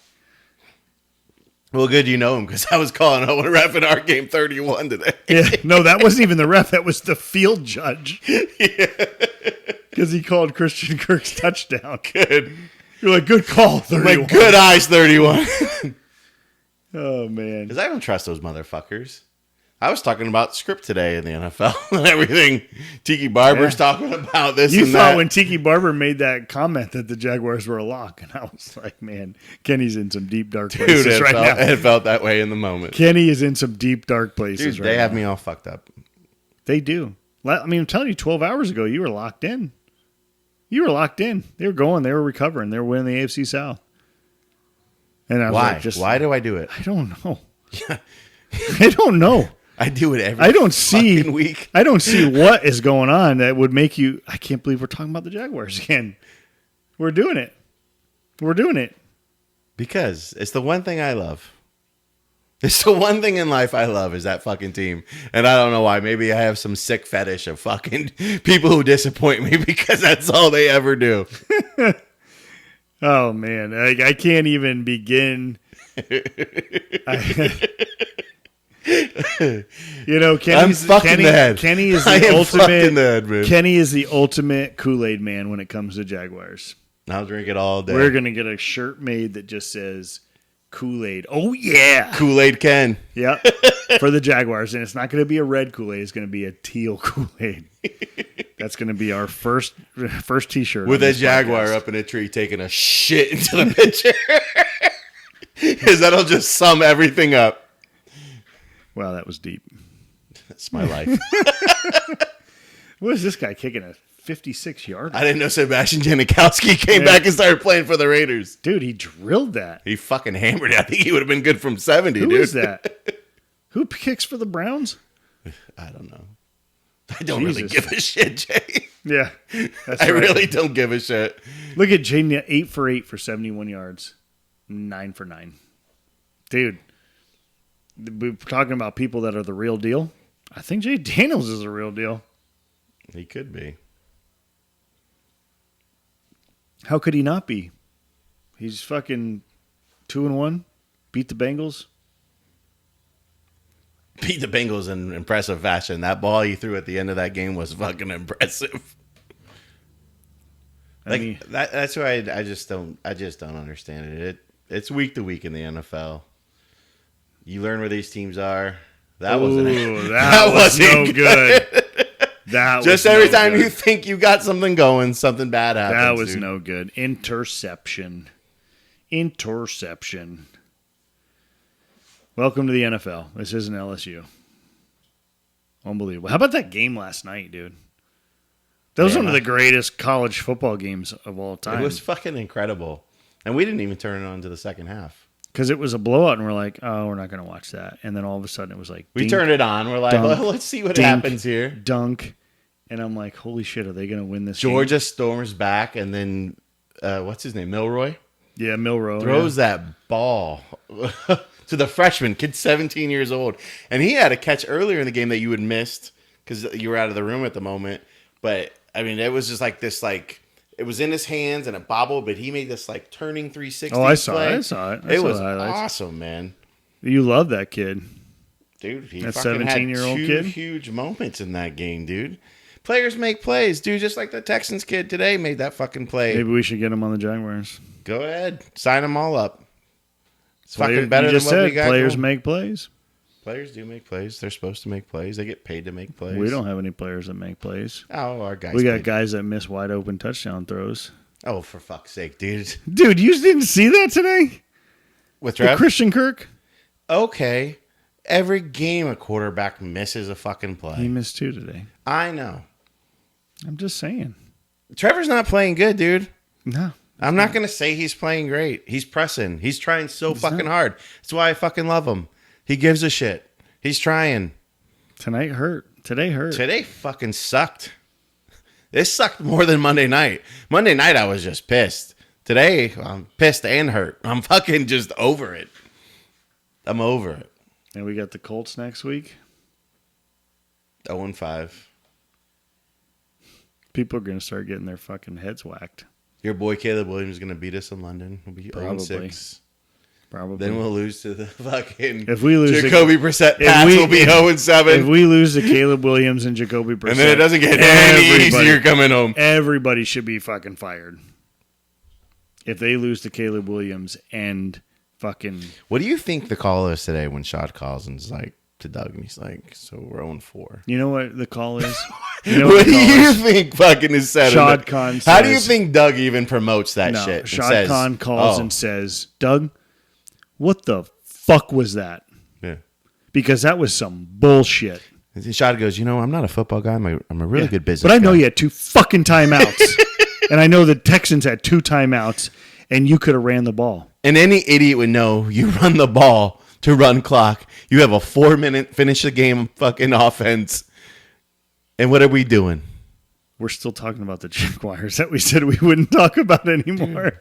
Well, good you know him, because I was calling a ref in our game 31 today. Yeah, no, that wasn't even the ref. That was the field judge. Yeah. Because he called Christian Kirk's touchdown. Good. You're like, good call, 31. Like, good eyes, 31. Oh, man. Because I don't trust those motherfuckers. I was talking about script today in the NFL and everything. Tiki Barber's talking about this You and thought that. when Tiki Barber made that comment that the Jaguars were a lock, and I was like, man, Kenny's in some deep, dark places now. It felt that way in the moment. Kenny is in some deep, dark places Dude, they have me all fucked up. They do. I mean, I'm telling you, 12 hours ago, you were locked in. You were locked in. They were going. They were recovering. They were winning the AFC South. And I was like, why do I do it? I don't know. I don't know. I do it every fucking week. I don't see what is going on that would make you. I can't believe we're talking about the Jaguars again. We're doing it. We're doing it. Because it's the one thing I love. It's the one thing in life I love is that fucking team. And I don't know why. Maybe I have some sick fetish of fucking people who disappoint me because that's all they ever do. Oh, man. I can't even begin. Kenny is the ultimate. Kenny is the ultimate Kool-Aid man when it comes to Jaguars. I'll drink it all day. We're gonna get a shirt made that just says Kool-Aid. Oh yeah, Kool-Aid Ken. Yeah, for the Jaguars, and it's not gonna be a red Kool-Aid. It's gonna be a teal Kool-Aid. That's gonna be our first T-shirt with a Jaguar up in a tree taking a shit into the picture. Because that'll just sum everything up. Wow, that was deep. That's my life. What is this guy kicking a 56-yarder? I didn't know Sebastian Janikowski came back and started playing for the Raiders. Dude, he drilled that. He fucking hammered it. I think he would have been good from 70, Who dude. Who is that? Who kicks for the Browns? I don't know. I don't really give a shit, Jay. Yeah. I really don't give a shit. Look at Jay, 8 for 8 for 71 yards. 9 for 9. Dude. We're talking about people that are the real deal. I think Jay Daniels is the real deal. He could be. How could he not be? He's fucking 2-1. Beat the Bengals. Beat the Bengals in impressive fashion. That ball he threw at the end of that game was fucking impressive. That's why I just don't understand it. It's week to week in the NFL. You learn where these teams are. That was no good. Just every time you think you got something going, something bad happens. That was no good. Interception. Welcome to the NFL. This isn't LSU. Unbelievable. How about that game last night, dude? That was one of the greatest college football games of all time. It was fucking incredible. And we didn't even turn it on to the second half. Because it was a blowout, and we're like, oh, we're not going to watch that. And then all of a sudden, it was like... We turned it on. We're like, dunk, well, let's see what happens here. Dunk. And I'm like, holy shit, are they going to win this Georgia game? storms back, and then, what's his name, Milroy? Yeah, Milroy. Throws that ball to the freshman, kid 17 years old. And he had a catch earlier in the game that you had missed because you were out of the room at the moment. But, I mean, it was just like this, like... It was in his hands and it bobbled, but he made this like turning 360. Oh, I saw it. It was awesome, man. You love that kid. Dude, he that fucking had 17-year-old two kid? huge moments in that game, dude. Players make plays, dude, just like the Texans kid today made that fucking play. Maybe we should get him on the Jaguars. Go ahead. Sign them all up. It's fucking better than what we got. Players make plays. Players do make plays. They're supposed to make plays. They get paid to make plays. We don't have any players that make plays. Oh, our guys. We got guys that miss wide open touchdown throws. Oh, for fuck's sake, dude. Dude, you didn't see that today? With Trev? Christian Kirk? Okay. Every game a quarterback misses a fucking play. He missed 2 today. I know. I'm just saying. Trevor's not playing good, dude. No. I'm not going to say he's playing great. He's pressing. He's trying so fucking hard. That's why I fucking love him. He gives a shit. He's trying. Today hurt. Today fucking sucked. This sucked more than Monday night. Monday night I was just pissed. Today I'm pissed and hurt. I'm fucking just over it. I'm over it. And we got the Colts next week. 0-5. People are going to start getting their fucking heads whacked. Your boy Caleb Williams is going to beat us in London. We'll be 0-6. Probably. Then we'll lose to the fucking if we lose Jacoby Brissett Pats will be 0-7. If we lose to Caleb Williams and Jacoby Brissett. And then it doesn't get any easier coming home. Everybody should be fucking fired. If they lose to Caleb Williams and fucking... What do you think the call is today when Shad calls and is like to Doug and he's like, so we're 0-4. You know what the call is? What do you think fucking is said? Shad Khan says... How do you think Doug even promotes that shit? Shad Khan calls and says, Doug... What the fuck was that? Yeah. Because that was some bullshit. And Shad goes, I'm not a football guy. I'm a really good business guy. But I know guy. you had 2 fucking timeouts. And I know the Texans had 2 timeouts, and you could have ran the ball. And any idiot would know you run the ball to run clock. You have a 4-minute finish the game fucking offense. And what are we doing? We're still talking about the Jaguars that we said we wouldn't talk about anymore.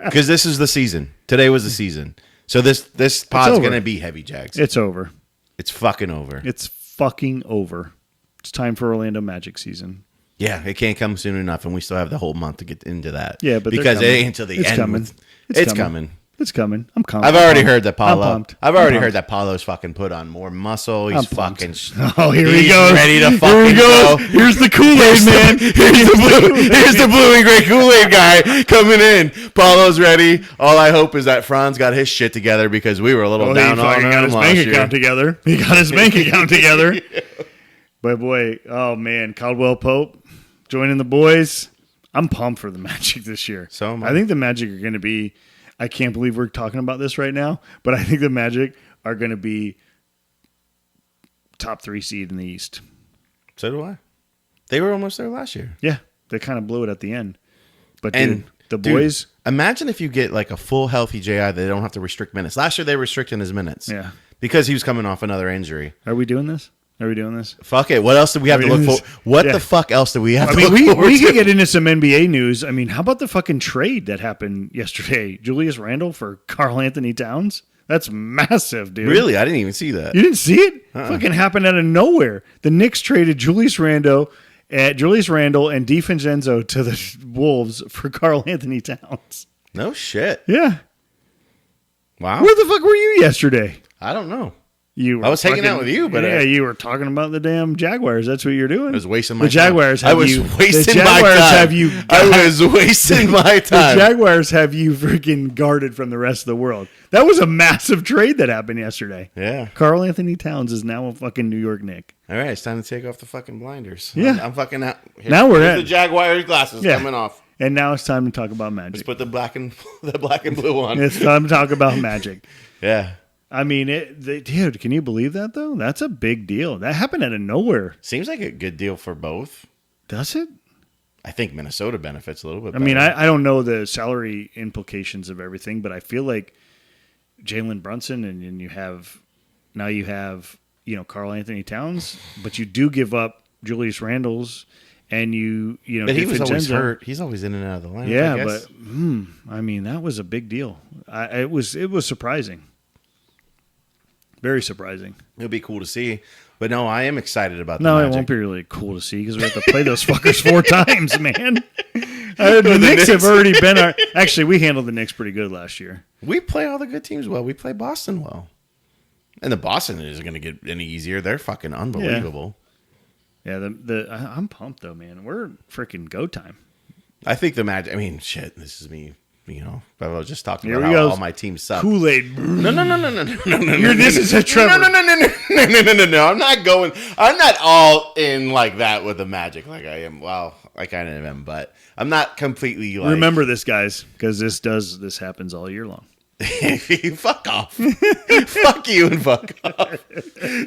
Because this is the season. Today was the season. So this pod's going to be heavy Jags. It's over. It's fucking over. It's fucking over. It's time for Orlando Magic season. Yeah, it can't come soon enough, and we still have the whole month to get into that. Yeah, but because it ain't until the end. Coming. It's coming. It's coming. I'm pumped. I've already heard that Paulo. I've already heard that Paulo's fucking put on more muscle. He's fucking. Oh, here he goes. Ready to fucking go. Here's the Kool-Aid man. Here's the blue and gray Kool-Aid guy coming in. Paulo's ready. All I hope is that Franz got his shit together because we were a little down on him. Got his bank account together. He got his bank account together. But boy, oh man, Caldwell Pope joining the boys. I'm pumped for the Magic this year. So am I. I think the Magic are going to be. I can't believe we're talking about this right now, but I think the Magic are going to be top 3 seed in the East. So do I. They were almost there last year. Yeah, they kind of blew it at the end. But the dude, boys... Imagine if you get like a full healthy J.I. They don't have to restrict minutes. Last year they were restricting his minutes. Yeah. Because he was coming off another injury. Are we doing this? Fuck it. What else do we have to look for? What the fuck else do we have to look forward to? We could get into some NBA news. I mean, how about the fucking trade that happened yesterday? Julius Randle for Karl Anthony Towns? That's massive, dude. Really? I didn't even see that. You didn't see it? Fucking happened out of nowhere. The Knicks traded Julius Randle and DiVincenzo to the Wolves for Karl Anthony Towns. No shit. Yeah. Wow. Where the fuck were you yesterday? I don't know. I was hanging out with you, but you were talking about the damn Jaguars. That's what you're doing. I was wasting my time. I was wasting my time. I was wasting my time. The Jaguars have you freaking guarded from the rest of the world. That was a massive trade that happened yesterday. Yeah. Karl Anthony Towns is now a fucking New York Knick. All right, it's time to take off the fucking blinders. Yeah. I'm fucking out. Now we're at the Jaguars glasses coming off. And now it's time to talk about Magic. Let's put the black and blue on. It's time to talk about Magic. Yeah. I mean, dude, can you believe that, though? That's a big deal. That happened out of nowhere. Seems like a good deal for both. Does it? I think Minnesota benefits a little bit better. I mean, I don't know the salary implications of everything, but I feel like Jalen Brunson and you have Karl Anthony Towns, but you do give up Julius Randle's and But he was always hurt. He's always in and out of the lineup. Yeah, but I mean, that was a big deal. It was surprising. Very surprising. It'll be cool to see. But no, I am excited about the Magic. Magic. It won't be really cool to see because we have to play those fuckers 4 times, man. The Knicks have already been Actually, we handled the Knicks pretty good last year. We play all the good teams well. We play Boston well. And the Boston isn't going to get any easier. They're fucking unbelievable. Yeah, I'm pumped, though, man. We're freaking go time. I think the Magic... I mean, shit, this is me... I was just talking about how all my teams suck. Kool-Aid. No. This is a Trevor. No. I'm not all in like that with the Magic like I am. Well, I kind of am, but I'm not completely like... Remember this, guys, because this happens all year long. Fuck off. Fuck you and fuck off.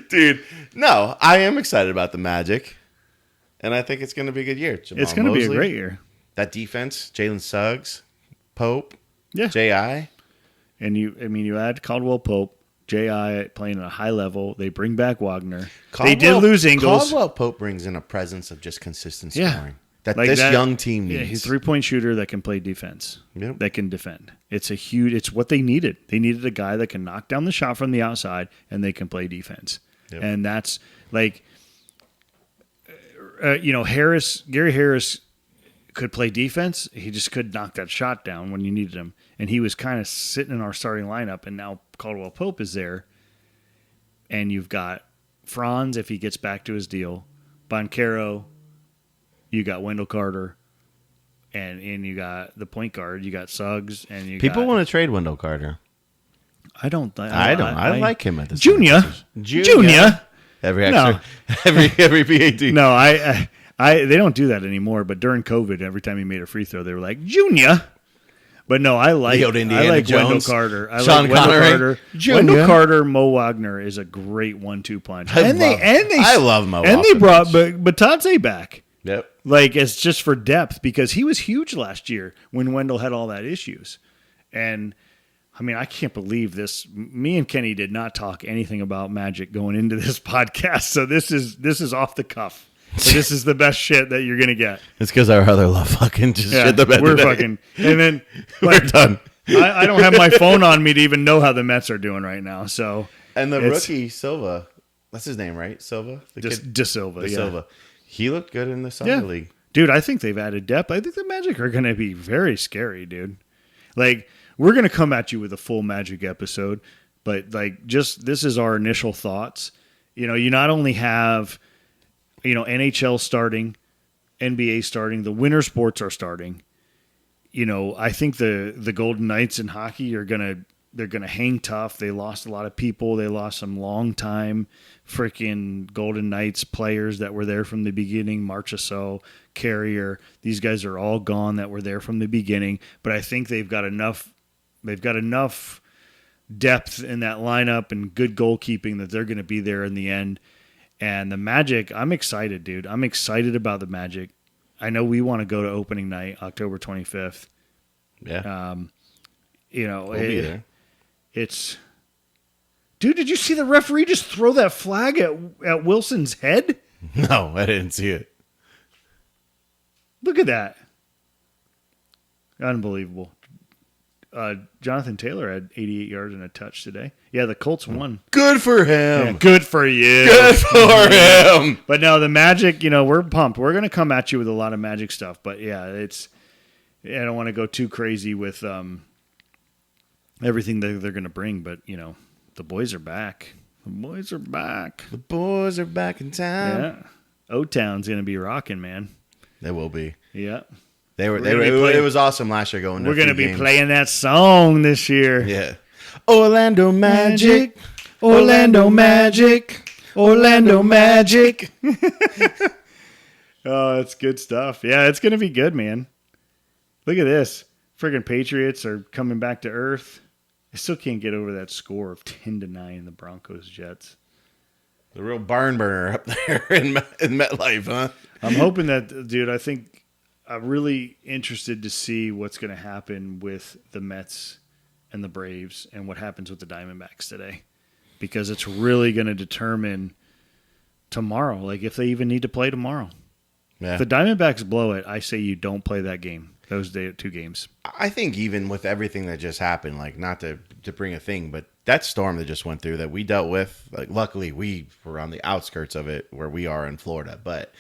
Dude, no, I am excited about the Magic, and I think it's going to be a good year. It's going to be a great year. That defense, Jalen Suggs, Pope, yeah, J.I. And you add Caldwell Pope, J.I. playing at a high level. They bring back Wagner. They did lose Ingles. Caldwell Pope brings in a presence of just consistent scoring. Yeah. That like this young team needs. Yeah, he's a 3-point shooter that can play defense, yep. that can defend. It's what they needed. They needed a guy that can knock down the shot from the outside, and they can play defense. Yep. And that's like, Gary Harris could play defense. He just could knock that shot down when you needed him. And he was kind of sitting in our starting lineup, and now Caldwell Pope is there. And you've got Franz if he gets back to his deal, Banchero. You got Wendell Carter, and you got the point guard. You got Suggs, and people want to trade Wendell Carter. I don't. I like him at this Junior. Every PAD. No, they don't do that anymore. But during COVID, every time he made a free throw, they were like Junior. But no, I like Wendell Carter. Sean Connery. Wendell Carter, Mo Wagner is a great 1-2 punch. I love Mo. And they brought Batadze back. Yep. Like, it's just for depth because he was huge last year when Wendell had all that issues. And, I mean, I can't believe this. Me and Kenny did not talk anything about Magic going into this podcast. So this is off the cuff. So this is the best shit that you're going to get. It's because our other love fucking just shit the bed we're today. Fucking. And then we're done. I don't have my phone on me to even know how the Mets are doing right now. So and the rookie, Silva. That's his name, right? Silva? De Silva. Silva. He looked good in the summer league. Dude, I think they've added depth. I think the Magic are going to be very scary, dude. Like, we're going to come at you with a full Magic episode, but, like, just this is our initial thoughts. You know, you not only have, NHL starting, NBA starting, the winter sports are starting. You know, I think the Golden Knights in hockey are they're gonna hang tough. They lost a lot of people. They lost some long time freaking Golden Knights players that were there from the beginning. Marchessault, Carrier, these guys are all gone that were there from the beginning. But I think they've got enough depth in that lineup and good goalkeeping that they're going to be there in the end. And the Magic, I'm excited, dude. I'm excited about the Magic. I know we want to go to opening night, October 25th. Yeah. We'll be there. It's, dude, did you see the referee just throw that flag at Wilson's head? No, I didn't see it. Look at that. Unbelievable. Jonathan Taylor had 88 yards and a touch today. Yeah, the Colts won. Good for him. Yeah, good for you. Good for him. But no, the Magic, we're pumped. We're going to come at you with a lot of Magic stuff. But yeah, I don't want to go too crazy with everything that they're going to bring. But, the boys are back. The boys are back. The boys are back in town. Yeah. O-Town's going to be rocking, man. They will be. Yeah. It was awesome last year going to We're going to be playing that song this year. Yeah. Orlando Magic. Orlando Magic. Orlando Magic. Oh, it's good stuff. Yeah, it's going to be good, man. Look at this. Friggin' Patriots are coming back to earth. I still can't get over that score of 10-9 the Broncos Jets. The real barn burner up there in MetLife, huh? I'm hoping that, dude. I think I'm really interested to see what's going to happen with the Mets and the Braves and what happens with the Diamondbacks today, because it's really going to determine tomorrow, like if they even need to play tomorrow. Yeah. If the Diamondbacks blow it, I say you don't play that game. Those 2 games. I think even with everything that just happened, like not to bring a thing, but that storm that just went through that we dealt with, like luckily we were on the outskirts of it where we are in Florida. But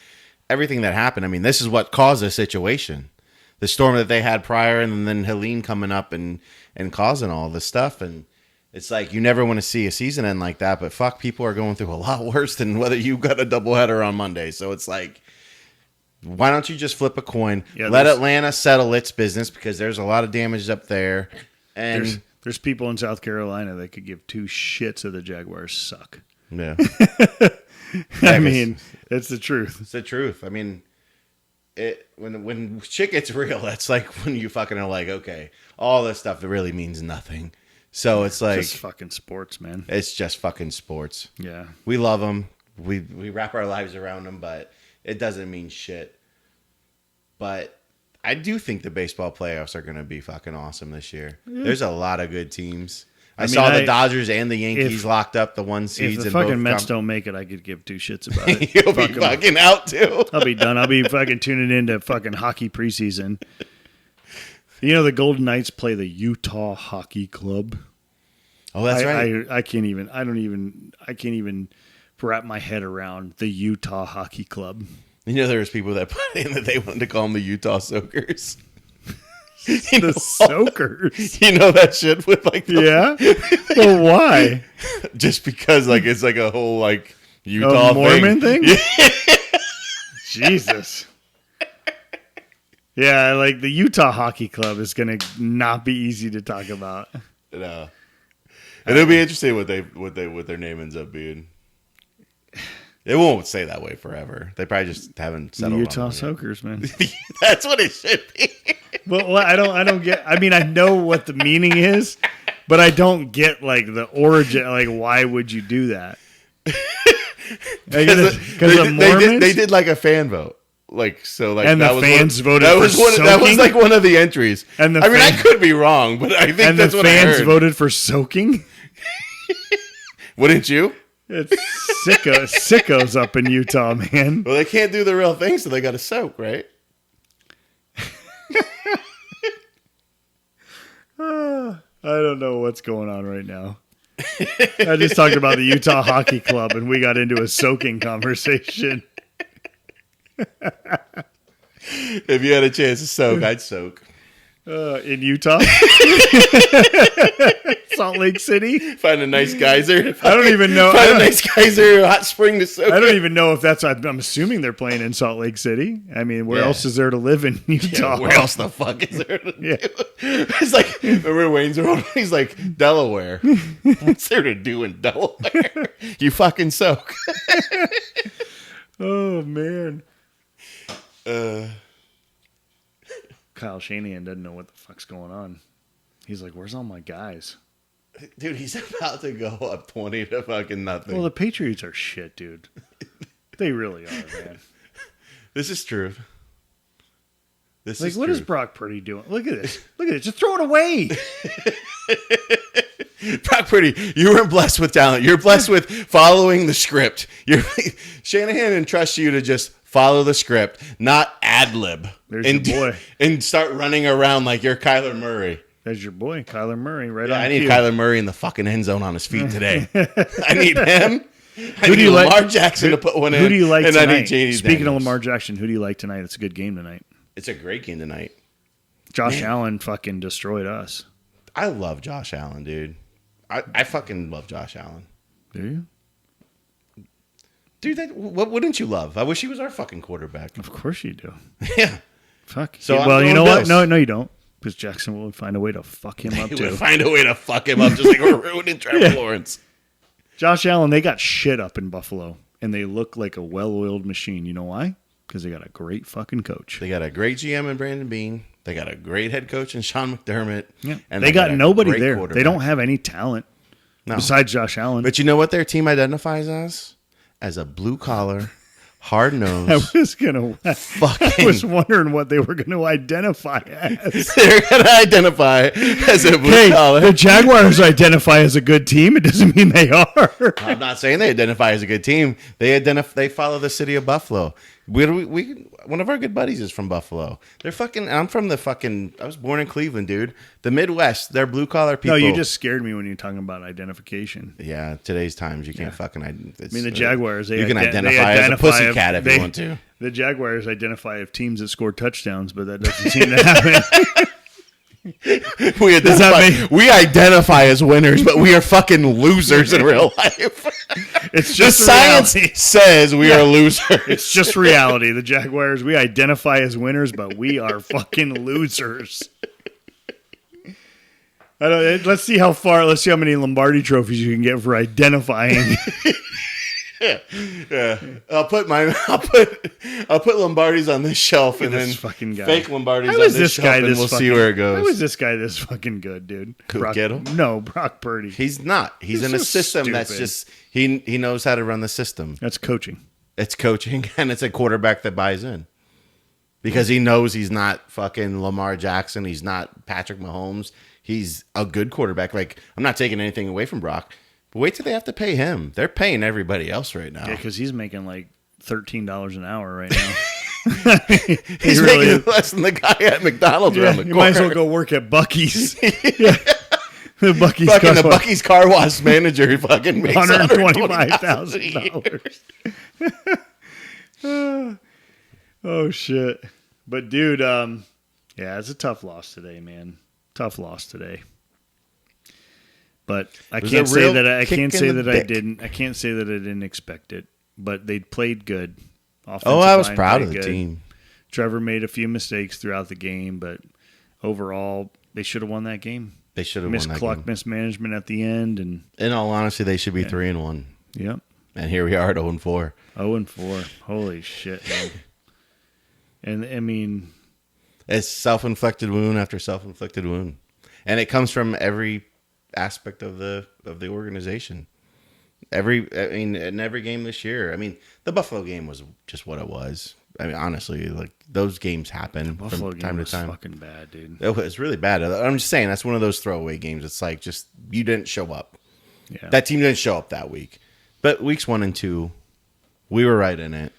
everything that happened, I mean, this is what caused the situation. The storm that they had prior and then Helene coming up and causing all this stuff. And it's like you never want to see a season end like that, but fuck, people are going through a lot worse than whether you got a doubleheader on Monday. So it's like, why don't you just flip a coin? Yeah, let Atlanta settle its business because there's a lot of damage up there. And there's people in South Carolina that could give 2 shits if the Jaguars suck. Yeah. I mean, it's the truth. It's the truth. I mean, when shit gets real, that's like when you fucking are like, okay, all this stuff that really means nothing. So it's like just fucking sports, man. It's just fucking sports. Yeah. We love them. We wrap our lives around them, but it doesn't mean shit. But I do think the baseball playoffs are going to be fucking awesome this year. Yeah. There's a lot of good teams. I saw the Dodgers and the Yankees locked up the 1 seeds. If the fucking Mets don't make it, I could give 2 shits about it. You'll be fucking out too. I'll be done. I'll be fucking tuning into fucking hockey preseason. You know the Golden Knights play the Utah Hockey Club. Oh, that's right. I can't even wrap my head around the Utah Hockey Club. You know, there's people that put in that they wanted to call them the Utah Soakers. The Soakers. You know that shit with like yeah. Well, why? Just because like it's like a whole like Utah Mormon thing. Yeah. Jesus. Yeah, like the Utah Hockey Club is gonna not be easy to talk about. No. And it'll be interesting what their name ends up being. It won't stay that way forever. They probably just haven't settled. The Utah Soakers, man. That's what it should be. Well, I don't get. I mean, I know what the meaning is, but I don't get like the origin. Like, why would you do that? Because the Mormons, they did like a fan vote. Like so, like and the fans voted. That was like one of the entries. And I mean, I could be wrong, but I think that's what I heard. And the fans voted for soaking. Wouldn't you? It's sickos up in Utah, man. Well, they can't do the real thing, so they got to soak, right? I don't know what's going on right now. I just talked about the Utah Hockey Club, and we got into a soaking conversation. If you had a chance to soak, I'd soak. In Utah? Salt Lake City? Find a nice geyser. I don't even know. Find a nice geyser, hot spring to soak. I don't even know if that's. I'm assuming they're playing in Salt Lake City. I mean, where else is there to live in Utah? Yeah, where else the fuck is there to do? It's like, remember Wayne's World? He's like, Delaware. What's there to do in Delaware? You fucking soak. Oh, man. Kyle Shanahan doesn't know what the fuck's going on. He's like, where's all my guys? Dude, he's about to go up 20 to fucking nothing. Well, the Patriots are shit, dude. They really are, man. This is true. What is Brock Purdy doing? Look at this. Look at it. Just throw it away. Brock Purdy, you weren't blessed with talent. You're blessed with following the script. Shanahan entrusts you to just follow the script, not ad-lib. There's your boy. And start running around like you're Kyler Murray. There's your boy, Kyler Murray, right on I need cue. Kyler Murray in the fucking end zone on his feet today. I need him. I need Lamar Jackson to put one in. Who do you like and tonight? I need Speaking of Lamar Jackson, who do you like tonight? It's a good game tonight. It's a great game tonight. Josh Allen fucking destroyed us. I love Josh Allen, dude. I fucking love Josh Allen. Do you? Dude, what wouldn't you love? I wish he was our fucking quarterback. Of course you do. Yeah. Fuck. So well, you know what? No, you don't. Because Jackson would find a way to fuck him up, too. He would find a way to fuck him up, just like we're ruining Trevor Lawrence. Josh Allen, they got shit up in Buffalo, and they look like a well-oiled machine. You know why? Because they got a great fucking coach. They got a great GM in Brandon Bean. They got a great head coach in Sean McDermott. Yeah. And they got nobody there. They don't have any talent besides Josh Allen. But you know what their team identifies as? As a blue-collar, hard-nosed. I was wondering what they were going to identify as. They're going to identify as a blue-collar. The Jaguars identify as a good team. It doesn't mean they are. I'm not saying they identify as a good team. They follow the city of Buffalo. One of our good buddies is from Buffalo. I'm from I was born in Cleveland, dude. The Midwest, they're blue collar people. No, you just scared me when you're talking about identification. Yeah, today's times you can't the Jaguars, you can identify as a pussycat if you want to. The Jaguars identify as teams that score touchdowns, but that doesn't seem to happen. We identify as winners, but we are fucking losers in real life. It's just the science says we are losers. It's just reality. The Jaguars, we identify as winners, but we are fucking losers. Let's see how many Lombardi trophies you can get for identifying. Yeah. I'll put Lombardis on this shelf and then fake Lombardis on this shelf, and we'll see where it goes. How is this guy this fucking good, dude? Brock Purdy. He's not. He's in a system stupid. That's just he knows how to run the system. That's coaching. It's coaching, and it's a quarterback that buys in. Because he knows he's not fucking Lamar Jackson. He's not Patrick Mahomes. He's a good quarterback. Like, I'm not taking anything away from Brock. But wait till they have to pay him. They're paying everybody else right now. Yeah, because he's making like $13 an hour right now. He's making less than the guy at McDonald's around the corner. You might as well go work at Buc-ee's. The Buc-ee's car wash manager fucking makes $125,000. Oh, shit. But, dude, it's a tough loss today, man. Tough loss today. But I can't say that I didn't expect it. But they played good. I was proud of the team. Trevor made a few mistakes throughout the game, but overall, they should have won that game. They should have won that game. Clock mismanagement at the end, and in all honesty, they should be 3-1. Yep. And here we are at 0-4. 0-4. Holy shit, man. And I mean, it's self-inflicted wound after self-inflicted wound, and it comes from every aspect of the organization. In every game this year. I mean, the Buffalo game was just what it was. I mean, honestly, like those games happen from time to time. Fucking bad, dude. It was really bad. I'm just saying that's one of those throwaway games. It's like just you didn't show up. Yeah. That team didn't show up that week. But weeks 1 and 2, we were right in it.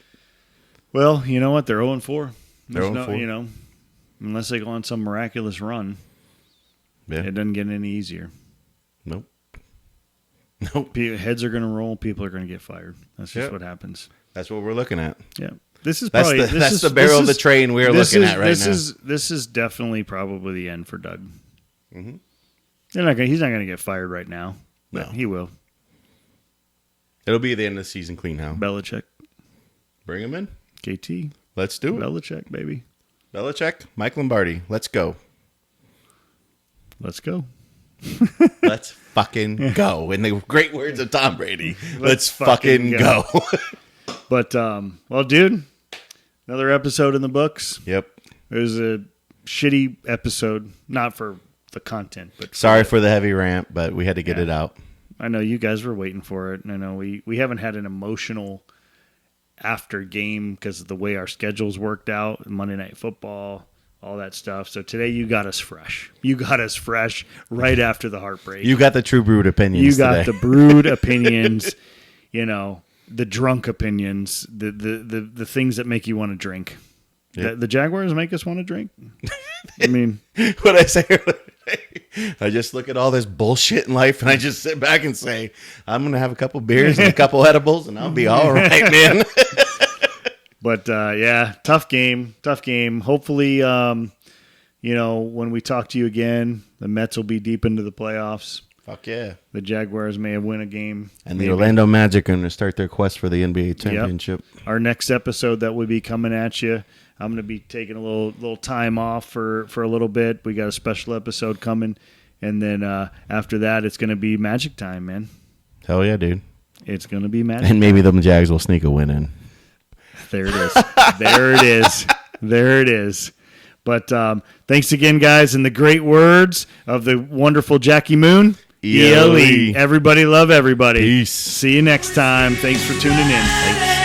Well, you know what? They're 0-4. They're 0-4. Unless they go on some miraculous run, it doesn't get any easier. Nope. Heads are going to roll. People are going to get fired. That's just what happens. That's what we're looking at. Yeah. That's the barrel of the train we're looking at right now. This is definitely probably the end for Doug. Mm-hmm. He's not going to get fired right now. But he will. It'll be the end of the season clean now. Belichick. Bring him in. KT. Let's do it. Belichick, baby. Belichick, Mike Lombardi. Let's go. Let's go. Let's fucking go. In the great words of Tom Brady, let's fucking go. But, dude, another episode in the books. Yep. It was a shitty episode, not for the content, but sorry for the heavy rant, but we had to get it out. I know you guys were waiting for it, and I know we haven't had an emotional after game because of the way our schedules worked out, Monday Night Football, all that stuff. So today you got us fresh. You got us fresh right after the heartbreak. You got the true brewed opinions. You got the brewed opinions, the drunk opinions, the things that make you want to drink. Yep. The Jaguars make us want to drink. I mean, what I say earlier, I just look at all this bullshit in life and I just sit back and say, I'm going to have a couple beers and a couple edibles and I'll be all right, man. But, tough game. Hopefully, when we talk to you again, the Mets will be deep into the playoffs. Fuck yeah. The Jaguars may have won a game. And the Orlando Magic are going to start their quest for the NBA championship. Yep. Our next episode that will be coming at you, I'm going to be taking a little time off for a little bit. We got a special episode coming. And then after that, it's going to be Magic time, man. Hell yeah, dude. It's going to be Magic And maybe the Jags will sneak a win in. There it is. There it is. But thanks again, guys. And the great words of the wonderful Jackie Moon. ELE. Everybody love everybody. Peace. See you next time. Thanks for tuning in. Thanks.